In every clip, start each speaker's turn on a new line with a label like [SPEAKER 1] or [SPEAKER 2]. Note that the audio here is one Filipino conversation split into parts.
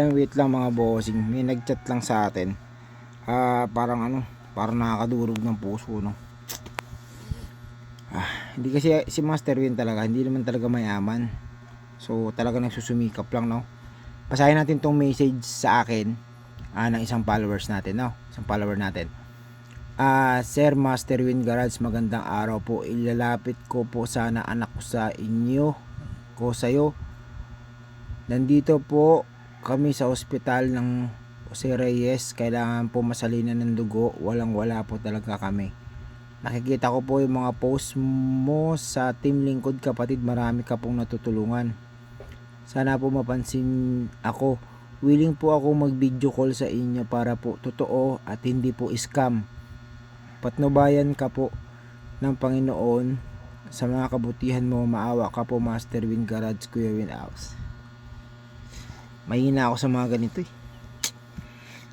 [SPEAKER 1] Wait lang mga bossing, may nagchat lang sa atin. Parang nakakadurog ng puso, no. Hindi kasi si Master Win talaga, hindi naman talaga mayaman. So talaga nagsusumikap lang, no. Basahin natin tong message sa akin ng isang followers natin, no. Isang follower natin. Sir Master Win Garage, magandang araw po. Ilalapit ko po sana anak ko sa inyo, sa'yo. Nandito po kami sa ospital ng Jose Reyes, kailangan po masalinan ng dugo, wala po talaga kami. Nakikita ko po yung mga post mo sa Team Lingkod kapatid, marami ka pong natutulungan. Sana po mapansin ako, willing po ako mag video call sa inyo para po totoo at hindi po scam. Patnubayan ka po ng Panginoon sa mga kabutihan mo, maawa ka po Master Win Garage, Kuya Win House. Mahina ako sa mga ganito eh.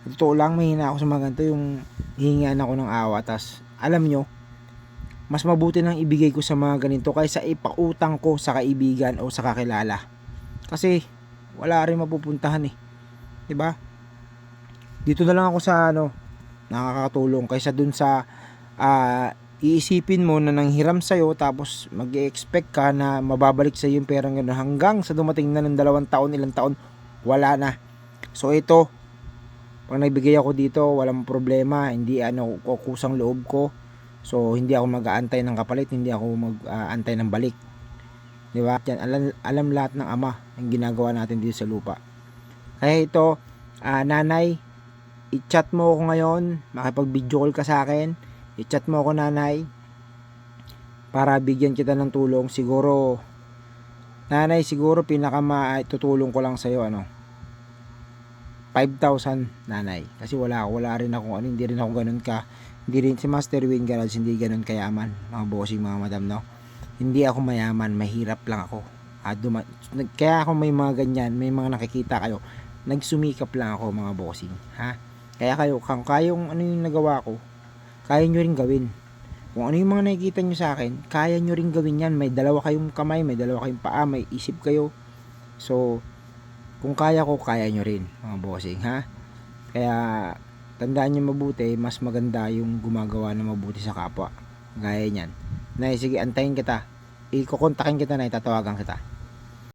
[SPEAKER 1] Totoo lang, mahina ako sa mga ganito, yung hihingaan ako ng awa. Tas alam nyo, mas mabuti nang ibigay ko sa mga ganito kaysa ipautang ko sa kaibigan o sa kakilala. Kasi wala rin mapupuntahan eh. 'Di ba? Dito na lang ako sa nakakatulong kaysa dun sa iisipin mo na nanghiram sa'yo tapos mag-expect ka na mababalik sa'yo yung perang gano'n hanggang sa dumating na ng 2 taon, ilang taon, wala na. So ito, pag nagbigay ako dito, walang problema, hindi kukusang loob ko. So hindi ako mag-aantay ng kapalit, hindi ako mag-aantay ng balik. 'Di ba? Yan alam lahat ng Ama ang ginagawa natin dito sa lupa. Kaya ito, nanay, i-chat mo ako ngayon, makipag-video call ka sa akin. I-chat mo ako nanay para bigyan kita ng tulong. Siguro nanay, siguro pinaka maitutulong ko lang sa iyo 5,000 nanay. Kasi wala rin ako hindi rin ako ganoon hindi rin si Master Win Garage, hindi ganoon kayaman, mga bossing, mga madam, no. Hindi ako mayaman, mahirap lang ako. Kaya ako may mga ganyan, may mga nakikita kayo, nagsumikap lang ako mga bossing, ha. Kaya kayo, kung kayong yung nagawa ko, kaya nyo rin gawin. Kung ano yung mga nakikita nyo sa akin, kaya nyo rin gawin yan. May dalawa kayong kamay, may dalawa kayong paa, may isip kayo. So kung kaya ko, kaya nyo rin mga bossing, ha. Kaya tandaan nyo mabuti, mas maganda yung gumagawa na mabuti sa kapwa. Gaya nyan. Nay, sige, antayin kita. Ikukontakin kita na, itatawagan kita.